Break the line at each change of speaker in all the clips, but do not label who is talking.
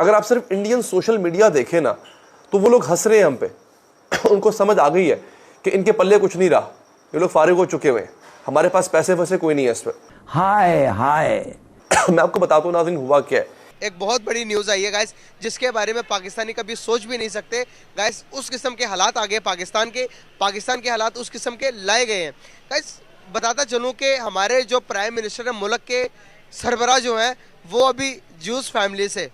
अगर आप सिर्फ इंडियन सोशल मीडिया देखें ना तो वो लोग हंस रहे हैं हम पे। उनको समझ आ गई है कि इनके पल्ले कुछ नहीं रहा, ये लोग फारिग हो चुके हुए हैं, हमारे पास पैसे वैसे कोई नहीं है इस पर।
हाय हाय
मैं आपको बताता हूँ नाज़रीन हुआ क्या है।
एक बहुत बड़ी न्यूज़ आई है गाइस, जिसके बारे में पाकिस्तानी कभी सोच भी नहीं सकते गाइस। उस किस्म के हालात आ गए पाकिस्तान के हालात उस किस्म के लाए गए हैं गाइस। बताता चलूँ कि हमारे जो प्राइम मिनिस्टर है मुल्क के सरबराह जो हैं वो अभी जूस फैमिली से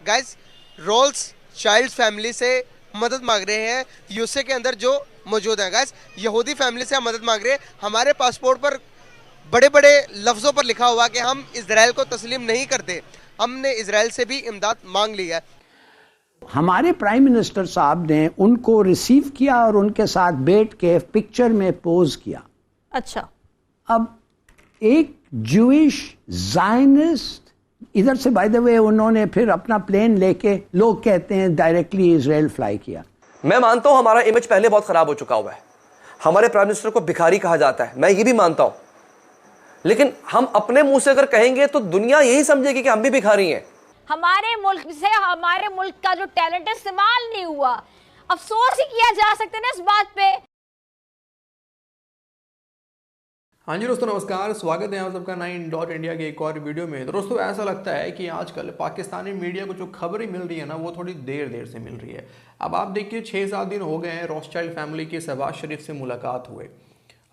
गाइस, रोल्स चाइल्ड फैमिली से मदद मांग रहे हैं। यूएसए के अंदर जो मौजूद है गाइस, यहूदी फैमिली से हम मदद मांग रहे हैं। हमारे पासपोर्ट पर बड़े बड़े लफ्ज़ों पर लिखा हुआ कि हम इजराइल को तस्लीम नहीं करते। हमने इजराइल से भी इमदाद मांग ली है।
हमारे प्राइम मिनिस्टर साहब ने उनको रिसीव किया और उनके साथ बैठ के पिक्चर में पोज किया।
अच्छा,
अब एक जूइश ज़ायनिस्ट इधर से बाय द वे उन्होंने फिर अपना प्लेन लेके, लोग कहते हैं डायरेक्टली इजराइल फ्लाई किया।
मैं मानता हूं हमारा इमेज पहले बहुत खराब हो चुका हुआ है, हमारे प्राइम मिनिस्टर को भिखारी कहा जाता है, मैं ये भी मानता हूं, लेकिन हम अपने मुंह से अगर कहेंगे तो दुनिया यही समझेगी कि हम भी भिखारी हैं।
हमारे मुल्क से हमारे मुल्क का जो टैलेंट है इस्तेमाल नहीं हुआ। अफसोस ही किया जा सकता है ना इस बात पे।
हाँ जी दोस्तों नमस्कार, स्वागत है आप सबका 9.इंडिया के एक और वीडियो में। दोस्तों ऐसा लगता है कि आजकल पाकिस्तानी मीडिया को जो खबरें मिल रही है ना वो थोड़ी देर से मिल रही है। अब आप देखिए 6-7 दिन हो गए हैं रॉथस्चाइल्ड फैमिली की शहबाज शरीफ से मुलाकात हुए।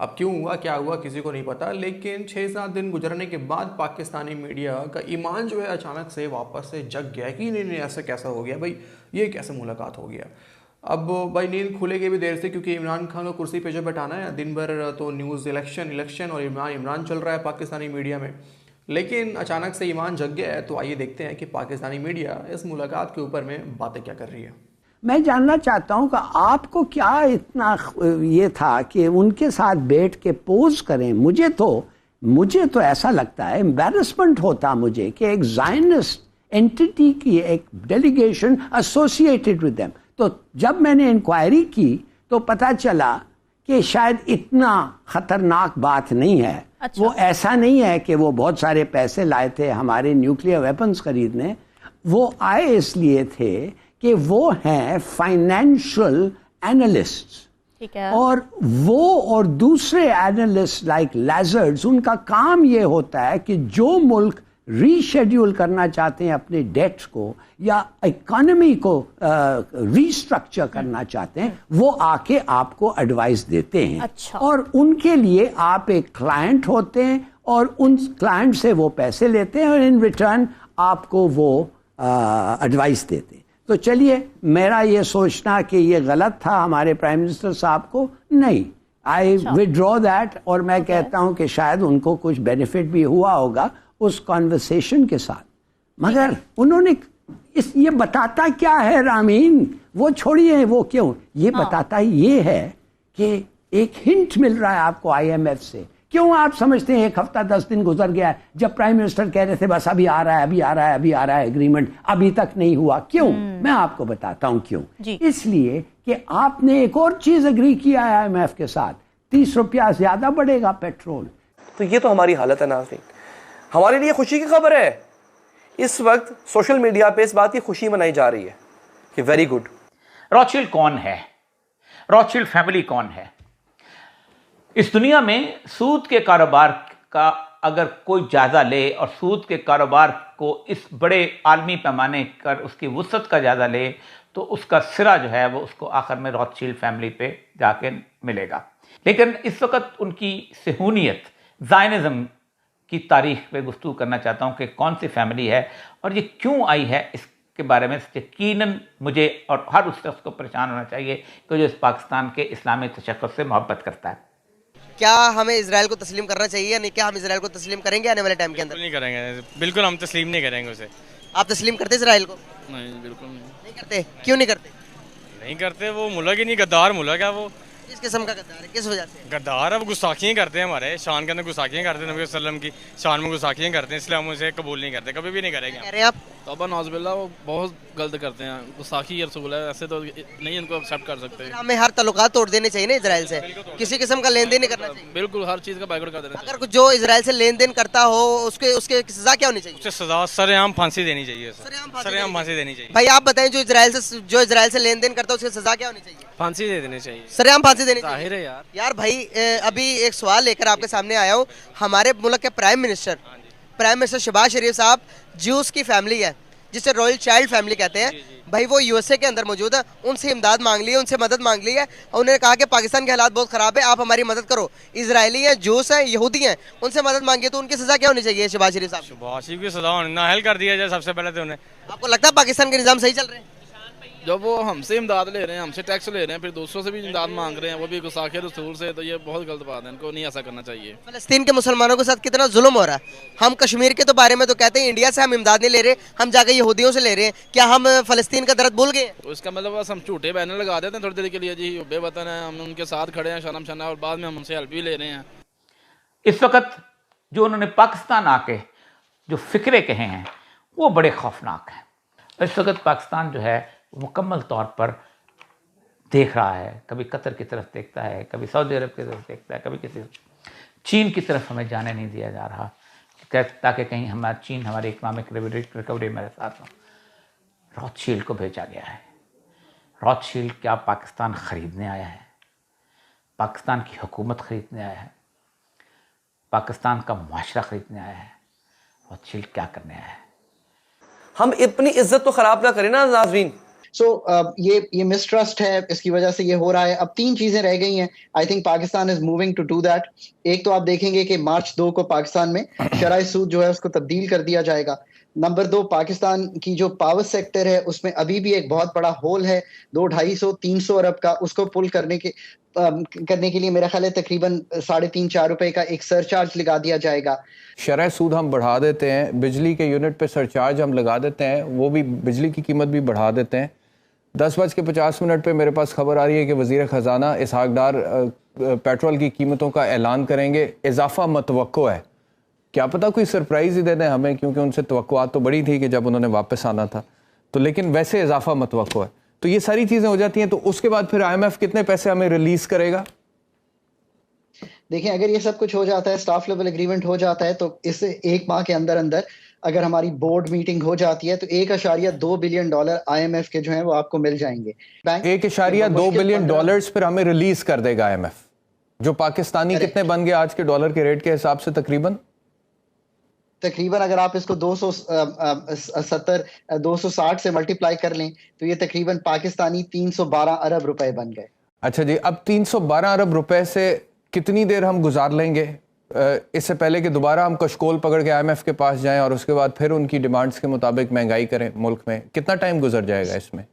अब क्यों हुआ क्या हुआ किसी को नहीं पता, लेकिन 6-7 दिन गुजरने के बाद पाकिस्तानी मीडिया का ईमान जो है अचानक से वापस से जग गया कि नहीं ऐसा कैसा हो गया भाई, ये कैसे मुलाकात हो गया। अब भाई नींद खुलेगी भी देर से, क्योंकि इमरान खान को कुर्सी पे जो बैठाना है दिन भर तो न्यूज़ इलेक्शन और इमरान चल रहा है पाकिस्तानी मीडिया में। लेकिन अचानक से ईमान जग गया है, तो आइए देखते हैं कि पाकिस्तानी मीडिया इस मुलाकात के ऊपर में बातें क्या कर रही है।
मैं जानना चाहता हूं कि आपको क्या इतना ये था कि उनके साथ बैठ के पोज करें। मुझे तो ऐसा लगता है, एम्बैरसमेंट होता मुझे कि एक ज़ायनिस्ट एंटिटी की एक डेलीगेशन एसोसिएटेड विद देम। तो जब मैंने इंक्वायरी की तो पता चला कि शायद इतना खतरनाक बात नहीं है।
अच्छा।
वो ऐसा नहीं है कि वो बहुत सारे पैसे लाए थे हमारे न्यूक्लियर वेपन्स खरीदने। वो आए इसलिए थे कि वो हैं फाइनेंशियल एनालिस्ट्स,
ठीक है,
और वो और दूसरे एनालिस्ट लाइक लैजर्ड्स, उनका काम ये होता है कि जो मुल्क रीशेड्यूल करना चाहते हैं अपने डेट्स को या इकोनॉमी को रीस्ट्रक्चर करना चाहते हैं, वो आके आपको एडवाइस देते हैं।
अच्छा।
और उनके लिए आप एक क्लाइंट होते हैं और उन क्लाइंट से वो पैसे लेते हैं और इन रिटर्न आपको वो एडवाइस देते हैं। तो चलिए, मेरा ये सोचना कि ये गलत था हमारे प्राइम मिनिस्टर साहब को, नहीं, आई विड्रॉ दैट। और मैं कहता हूं कि शायद उनको कुछ बेनिफिट भी हुआ होगा उस कॉन्वर्सेशन के साथ, मगर उन्होंने ये बताता क्या है रामीन, वो छोड़िए वो क्यों, ये बताता ये है कि एक हिंट मिल रहा है आपको IMF से। क्यों आप समझते हैं 1 हफ्ता 10 दिन गुजर गया जब प्राइम मिनिस्टर कह रहे थे बस अभी आ रहा है एग्रीमेंट, अभी तक नहीं हुआ। क्यों? मैं आपको बताता हूं क्यों। इसलिए कि आपने एक और चीज एग्री किया है IMF के साथ, 30 रुपया ज्यादा बढ़ेगा पेट्रोल।
तो ये तो हमारी हालत है नाज़रीन, हमारे लिए खुशी की खबर है। इस वक्त सोशल मीडिया पे इस बात की खुशी मनाई जा रही है कि वेरी गुड।
रॉथस्चाइल्ड कौन है? रॉथस्चाइल्ड फैमिली कौन है? इस दुनिया में सूद के कारोबार का अगर कोई जायजा ले और सूद के कारोबार को इस बड़े आलमी पैमाने कर उसकी वुसअत का जायजा ले, तो उसका सिरा जो है वो उसको आखिर में रॉथस्चाइल्ड फैमिली पे जाके मिलेगा। लेकिन इस वक्त उनकी सेहूनियत, ज़ायनिज़्म की तारीख पे गुफ्तगू करना चाहता हूँ कि कौन सी फैमिली है और ये क्यों आई है। इसके बारे में यकीनन मुझे और हर उस शख्स को परेशान होना चाहिए कि जो इस पाकिस्तान के इस्लामी तशक्कुस से मोहब्बत करता है।
क्या हमें इजराइल को तस्लीम करना चाहिए या नहीं? क्या हम इजराइल को तस्लीम करेंगे आने वाले टाइम के अंदर?
नहीं करेंगे, बिल्कुल हम तस्लीम नहीं करेंगे उसे।
आप तस्लीम करते इजराइल को?
नहीं, बिल्कुल
नहीं करते। क्यों नहीं करते?
नहीं करते, वो मुल्क ही नहीं, गद्दार मुल्क है वो।
किस किस्म का गद्दार है, किस वजह से?
गद्दार है वो, गुस्ताखियाँ करते हैं, हमारे शान के अंदर गुस्ताखियाँ करते हैं, नबी सल्लम की शान में गुस्ताखियाँ करते हैं, इसलिए हम उसे कबूल नहीं करते, कभी भी नहीं करेंगे।
कह रहे हैं आप?
तौबा नौज़बिल्लाह, वो बहुत गलत करते हैं। गुस्ताखी रसूल है, ऐसे तो नहीं इनको एक्सेप्ट कर सकते।
हमें हर ताल्लुकात तोड़ देने चाहिए ना इजराइल से, किसी किस्म का लेन देन नहीं करना चाहिए।
बिल्कुल हर चीज़ का बाइकआउट कर देना चाहिए।
अगर जो इजराइल से लेन देन करता हो उसके उसके सजा क्या होनी चाहिए?
उसे सजा सरेआम फांसी देनी चाहिए,
सरेआम
सरेआम फांसी देनी चाहिए।
भाई आप बताएं, जो इजराइल से लेन देन करता है उसकी सजा क्या होनी चाहिए?
फांसी दे देनी चाहिए,
सरेआम फांसी देनी चाहिए।
जाहिर है यार।
यार भाई अभी एक सवाल लेकर आपके सामने आया हूँ। हमारे मुल्क के प्राइम मिनिस्टर शहबाज शरीफ साहब ज्यूस की फैमिली है जिसे रॉयल चाइल्ड फैमिली कहते हैं। भाई वो यूएसए के अंदर मौजूद है, उनसे इमदाद मांग ली है, उनसे मदद मांग ली है और उन्होंने कहा कि पाकिस्तान के हालात बहुत ख़राब है, आप हमारी मदद करो। इजरायली हैं, जूस हैं, यहूदी हैं, उनसे मदद मांगी तो उनकी सज़ा क्या होनी चाहिए शहबाज शरीफ साहब?
शहबाज शरीफ की सजा नाअहल कर दिया जाए सबसे पहले तो उन्हें।
आपको लगता है पाकिस्तान के निज़ाम सही चल रहे हैं?
जब वो हमसे इमदाद ले रहे हैं, हमसे टैक्स ले रहे हैं, फिर दूसरों से भी इमदाद मांग रहे हैं, वो भी गुस्ताखी रसूल से, तो ये बहुत गलत बात है। इनको नहीं ऐसा करना चाहिए।
फ़लस्तीन के मुसलमानों के साथ कितना जुल्म हो रहा है। हम कश्मीर के तो बारे में तो कहते हैं इंडिया से हम इमदाद नहीं ले रहे, हम जाके यहूदियों से ले रहे हैं। क्या हम फ़लस्तीन का दर्द भूल गए?
तो इसका मतलब बस हम झूठे बैनर लगा देते हैं थोड़ी देर के लिए, जी बेवतन है, हम उनके साथ खड़े हैं शर्म शना, और बाद में हम उनसे हेल्प भी ले रहे हैं।
इस वक्त जो उन्होंने पाकिस्तान आके जो फिक्रे कहे हैं वो बड़े खौफनाक हैं। इस वक्त पाकिस्तान जो है मुकम्मल तौर पर देख रहा है, कभी कतर की तरफ देखता है, कभी सऊदी अरब की तरफ देखता है, कभी किसी चीन की तरफ हमें जाने नहीं दिया जा रहा ताकि कहीं हमारा चीन हमारी इकनॉमिक रिकवरी मेरे साथ हो। रॉथशील्ड को भेजा गया है। रॉथशील्ड क्या पाकिस्तान ख़रीदने आया है? पाकिस्तान की हुकूमत ख़रीदने आया है? पाकिस्तान का मुआशरा ख़रीदने आया है? रॉथशील्ड क्या करने आया है?
हम अपनी इज्जत तो ख़राब ना करें ना नाज़रीन।
ये मिसट्रस्ट है, इसकी वजह से ये हो रहा है। अब 3 चीजें रह गई हैं। I think Pakistan is moving to do that. एक तो आप देखेंगे कि मार्च 2 को पाकिस्तान में शरई सूद जो है उसको तब्दील कर दिया जाएगा। नंबर 2, पाकिस्तान की जो पावर सेक्टर है उसमें अभी भी एक बहुत बड़ा होल है 200-250-300 अरब का, उसको पुल करने के लिए मेरा ख्याल है तकरीबन 3.5-4 रुपए का एक सरचार्ज लगा दिया जाएगा।
शरह सूद हम बढ़ा देते हैं, बिजली के यूनिट पे सरचार्ज हम लगा देते हैं, वो भी बिजली की कीमत भी बढ़ा देते हैं। 10:50 पे मेरे पास खबर आ रही है कि वज़ीर ख़जाना इसहाक डार पेट्रोल की कीमतों का ऐलान करेंगे। इजाफा मतवक्को है, क्या पता कोई सरप्राइज़ ही दे दें हमें, क्योंकि उनसे तवक्कुआत तो बड़ी थी कि जब उन्होंने वापस आना था तो, लेकिन वैसे इजाफा मतवक्को है। तो ये सारी चीज़ें हो जाती हैं, तो उसके बाद फिर IMF कितने पैसे हमें रिलीज़ करेगा?
देखें, अगर ये सब कुछ हो जाता है, स्टाफ लेवल एग्रीमेंट हो जाता है, तो इस 1 माह के अंदर अंदर अगर हमारी बोर्ड मीटिंग हो जाती है तो $1.2 बिलियन IMF के जो हैं वो आपको मिल जाएंगे।
$1.2 बिलियन फिर हमें रिलीज कर देगा IMF, जो पाकिस्तानी कितने बन गए आज के डॉलर के रेट के हिसाब से?
तकरीबन अगर आप इसको 260 से मल्टीप्लाई कर लें तो ये तकरीबन पाकिस्तानी 312 अरब रुपए बन गए।
अच्छा जी, अब 312 अरब रुपए से कितनी देर हम गुजार लेंगे इससे पहले कि दोबारा हम कशकोल पकड़ के IMF के पास जाएं और उसके बाद फिर उनकी डिमांड्स के मुताबिक महंगाई करें मुल्क में? कितना टाइम गुजर जाएगा इसमें?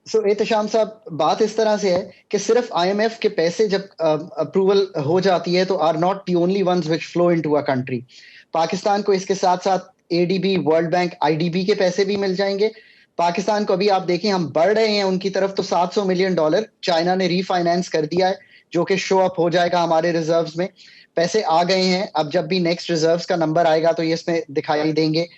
एहतशाम साहब, बात इस तरह से है कि सिर्फ IMF के पैसे जब अप्रूवल हो जाती है तो are not the only ones which flow into a country. Pakistan को इसके साथ साथ ADB, वर्ल्ड बैंक, IDB के पैसे भी मिल जाएंगे। पाकिस्तान को अभी आप देखें हम बढ़ रहे हैं उनकी तरफ, तो $700 मिलियन चाइना ने रीफाइनेंस कर दिया है, जो कि शो अप हो जाएगा हमारे रिजर्व्स में। पैसे आ गए हैं, अब जब भी नेक्स्ट रिजर्व्स का नंबर आएगा तो ये इसमें दिखाई देंगे।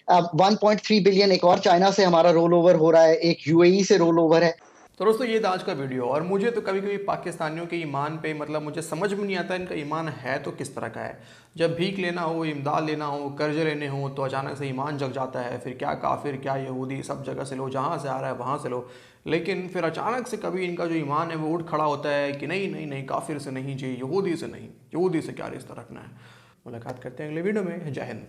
अब 1.3 बिलियन एक और चाइना से हमारा रोल ओवर हो रहा है, एक UAE से रोल ओवर है।
तो दोस्तों ये था आज का वीडियो। और मुझे तो कभी कभी पाकिस्तानियों के ईमान पे मतलब मुझे समझ में नहीं आता इनका ईमान है तो किस तरह का है। जब भीख लेना हो, इमदाद लेना हो, कर्जे लेने हो तो अचानक से ईमान जग जाता है। फिर क्या काफिर, क्या यहूदी, सब जगह से लो, जहाँ से आ रहा है वहाँ से लो। लेकिन फिर अचानक से कभी इनका जो ईमान है वो उठ खड़ा होता है कि नहीं नहीं नहीं, काफिर से नहीं जी, यहूदी से नहीं, यहूदी से क्या रिश्ता रखना है। मुलाकात करते हैं अगले वीडियो में। जय हिंद।